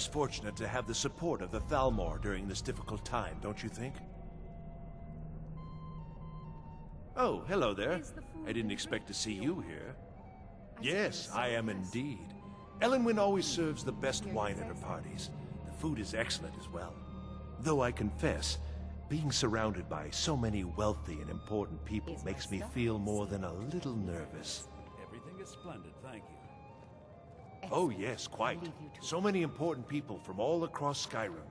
is fortunate to have the support of the Thalmor during this difficult time, don't you think? Oh, hello there. I didn't expect to see you here. Yes, I am indeed. Elenwyn always serves the best wine at her parties. The food is excellent as well. Though I confess, being surrounded by so many wealthy and important people makes me feel more than a little nervous. Everything is splendid, thank you. Oh yes, quite. So many important people from all across Skyrim.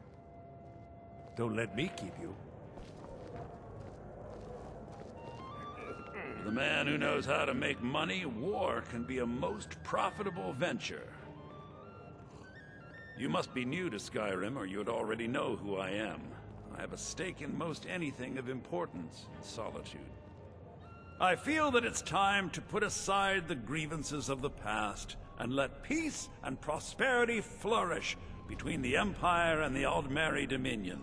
Don't let me keep you. For the man who knows how to make money, war can be a most profitable venture. You must be new to Skyrim, or you'd already know who I am. I have a stake in most anything of importance in Solitude. I feel that it's time to put aside the grievances of the past and let peace and prosperity flourish between the Empire and the Aldmeri Dominion.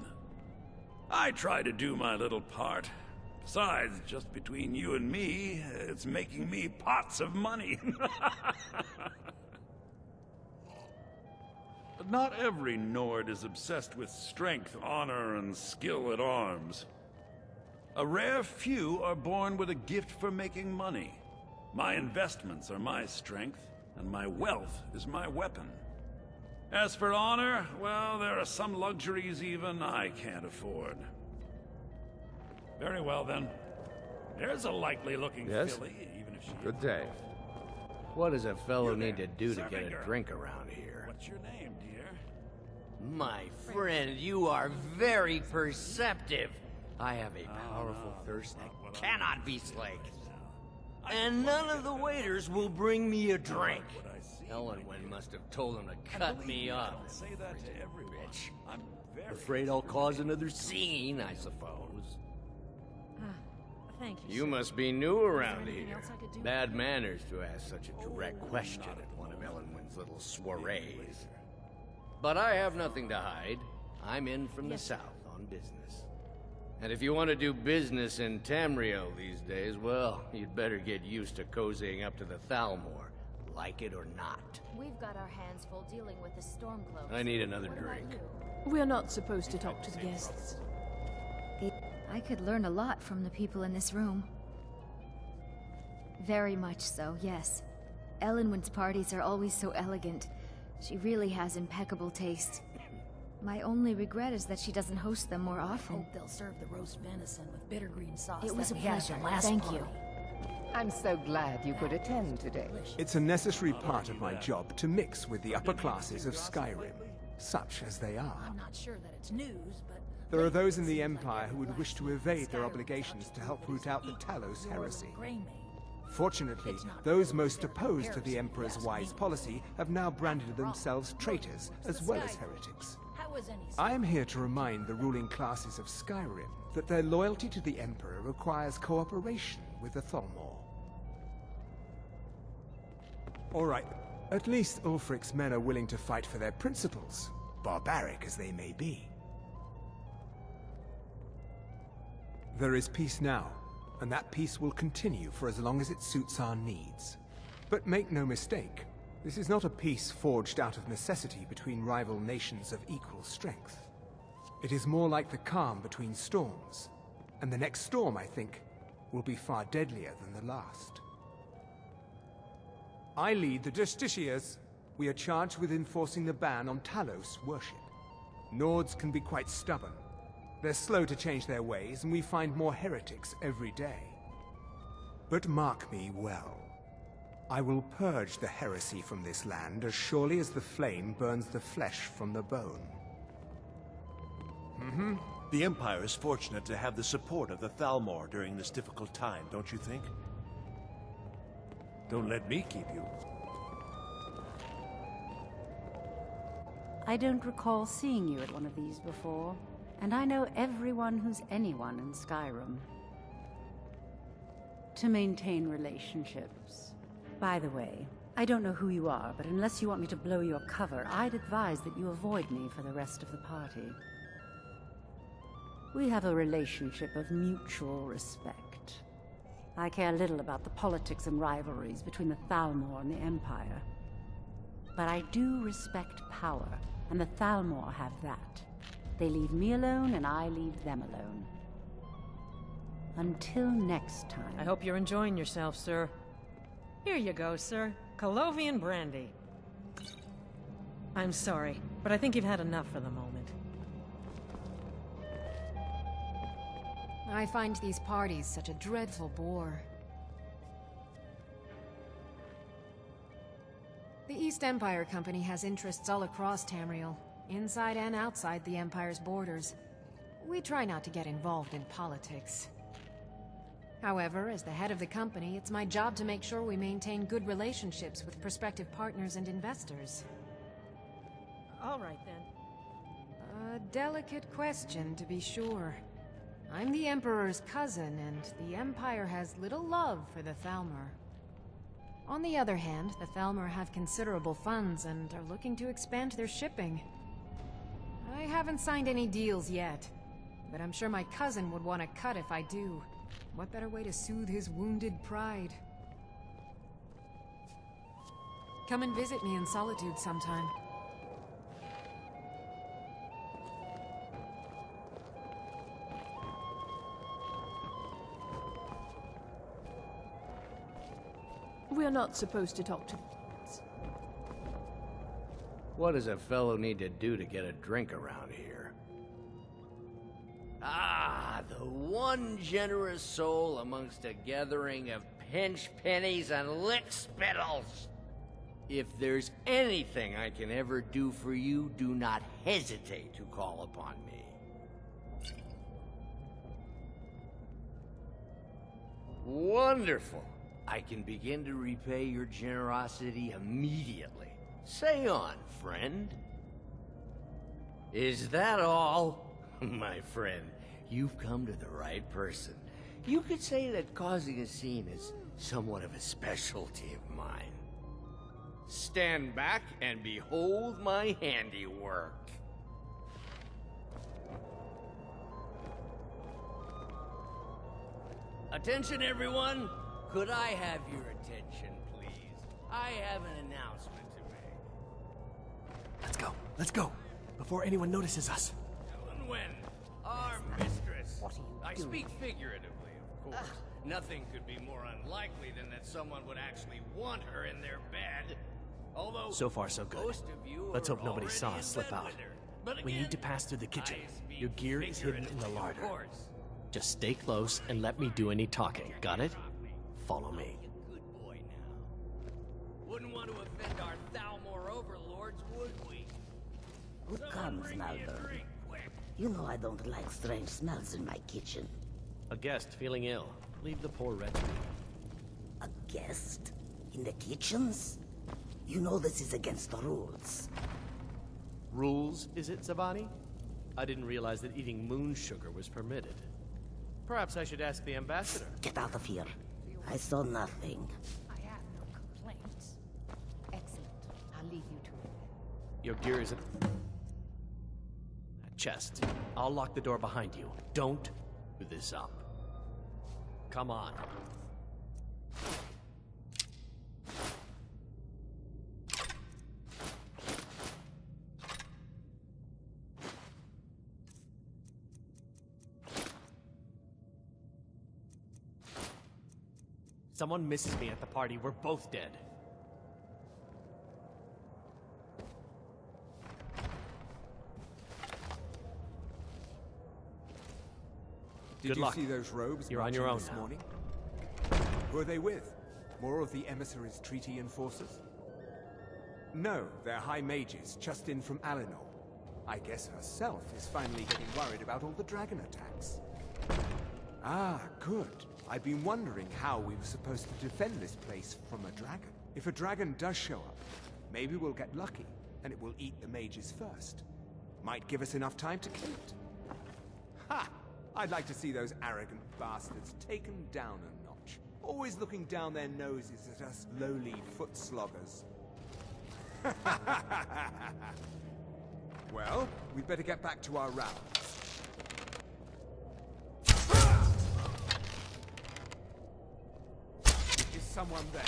I try to do my little part. Besides, just between you and me, it's making me pots of money. But not every Nord is obsessed with strength, honor, and skill at arms. A rare few are born with a gift for making money. My investments are my strength, and my wealth is my weapon. As for honor, well, there are some luxuries even I can't afford. Very well, then. There's a likely-looking filly, even if she... Good day. What does a fellow need to do to get a drink around here? What's your name, dear? My friend, you are very perceptive. I have a powerful thirst that cannot be slaked. And none of the waiters will bring me a drink. Elenwyn must have told him to cut me off. Say that to everyone. Bitch. I'm very... Afraid I'll cause another scene, I suppose. Thank you. You must be new around here. Bad manners to ask such a direct question at one of Elenwyn's little soirees. But I have nothing to hide. I'm in from the south on business. And if you want to do business in Tamriel these days, well, you'd better get used to cozying up to the Thalmor, like it or not. We've got our hands full dealing with the Stormcloaks. I need another What about drink. you? We're not supposed to talk to the guests. I could learn a lot from the people in this room. Very much so, yes. Elenwyn's parties are always so elegant. She really has impeccable taste. My only regret is that she doesn't host them more often. Hope they'll serve the roast venison with bitter green sauce. It was that a we had at pleasure. the last Thank party. you. I'm so glad you could attend today. It's a necessary part of my job to mix with the upper classes of Skyrim, such as they are. I'm not sure that it's news, but... There are those in the Empire who would wish to evade their obligations to help root out the Talos heresy. Fortunately, those most opposed to the Emperor's wise policy have now branded themselves traitors as well as heretics. I am here to remind the ruling classes of Skyrim that their loyalty to the Emperor requires cooperation with the Thalmor. Alright, at least Ulfric's men are willing to fight for their principles, barbaric as they may be. There is peace now, and that peace will continue for as long as it suits our needs. But make no mistake, this is not a peace forged out of necessity between rival nations of equal strength. It is more like the calm between storms, and the next storm, I think, will be far deadlier than the last. I lead the Justiciars. We are charged with enforcing the ban on Talos worship. Nords can be quite stubborn. They're slow to change their ways, and we find more heretics every day. But mark me well. I will purge the heresy from this land as surely as the flame burns the flesh from the bone. The Empire is fortunate to have the support of the Thalmor during this difficult time, don't you think? Don't let me keep you. I don't recall seeing you at one of these before. And I know everyone who's anyone in Skyrim. To maintain relationships. By the way, I don't know who you are, but unless you want me to blow your cover, I'd advise that you avoid me for the rest of the party. We have a relationship of mutual respect. I care little about the politics and rivalries between the Thalmor and the Empire. But I do respect power, and the Thalmor have that. They leave me alone, and I leave them alone. Until next time. I hope you're enjoying yourself, sir. Here you go, sir. Colovian brandy. I'm sorry, but I think you've had enough for the moment. I find these parties such a dreadful bore. The East Empire Company has interests all across Tamriel, inside and outside the Empire's borders. We try not to get involved in politics. However, as the head of the company, it's my job to make sure we maintain good relationships with prospective partners and investors. All right, then. A delicate question, to be sure. I'm the Emperor's cousin, and the Empire has little love for the Thalmor. On the other hand, the Thalmor have considerable funds and are looking to expand their shipping. I haven't signed any deals yet, but I'm sure my cousin would want a cut if I do. What better way to soothe his wounded pride? Come and visit me in Solitude sometime. We're not supposed to talk to... What does a fellow need to do to get a drink around here? Ah, the one generous soul amongst a gathering of pinch pennies and lick spittles. If there's anything I can ever do for you, do not hesitate to call upon me. Wonderful. I can begin to repay your generosity immediately. Say on, friend. Is that all? My friend, you've come to the right person. You could say that causing a scene is somewhat of a specialty of mine. Stand back and behold my handiwork. Attention, everyone! Could I have your attention, please? I have an announcement to make. Let's go, before anyone notices us. Elenwen, our mistress. I speak figuratively, of course. Nothing could be more unlikely than that someone would actually want her in their bed. Although So far, so good. most of you Let's are hope nobody already saw in us slip bed out. with her. But We again, need to pass through the kitchen. I speak Your gear is hidden in the figuratively, larder. of course. Just stay close and let me do any talking. Got it? Follow me. Good boy now. Wouldn't want to offend our Thalmor overlords, would we? Who comes, Malvern? You know I don't like strange smells in my kitchen. A guest feeling ill. Leave the poor wretch be. A guest? In the kitchens? You know this is against the rules. Rules, is it, Zavani? I didn't realize that eating moon sugar was permitted. Perhaps I should ask the ambassador. Get out of here. I saw nothing. I have no complaints. Excellent. I'll leave you to it. Your gear is in... that chest. I'll lock the door behind you. Don't do this up. Come on. Someone misses me at the party, we're both dead. Did Good you luck. see those robes You're on marching your own this now. morning? Who are they with? More of the emissaries' treaty enforcers? No, they're high mages, just in from Alinor. I guess herself is finally getting worried about all the dragon attacks. Ah, good. I've been wondering how we were supposed to defend this place from a dragon. If a dragon does show up, maybe we'll get lucky, and it will eat the mages first. Might give us enough time to kill it. Ha! I'd like to see those arrogant bastards taken down a notch. Always looking down their noses at us lowly foot sloggers. Well, we'd better get back to our rounds. Is someone there?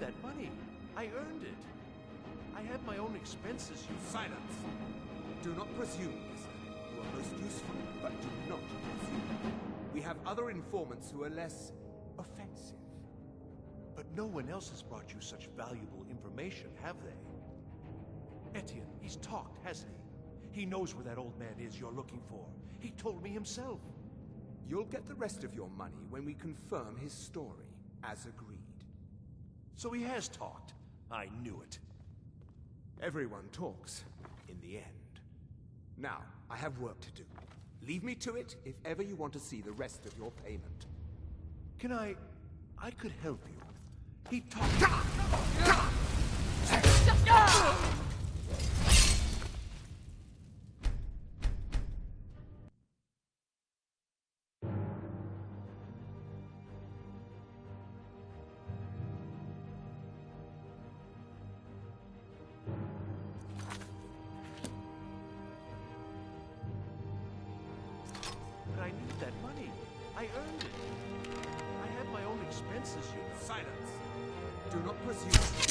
that money. I earned it. I have my own expenses, you know. Silence! Do not presume, listener. You are most useful, but do not presume. We have other informants who are less offensive. But no one else has brought you such valuable information, have they? Etienne, he's talked, hasn't he? He knows where that old man is you're looking for. He told me himself. You'll get the rest of your money when we confirm his story, as agreed. So he has talked. I knew it. Everyone talks, in the end. Now, I have work to do. Leave me to it if ever you want to see the rest of your payment. Can I could help you. He talked... But I need that money. I earned it. I have my own expenses, you know. Silence! Do not presume.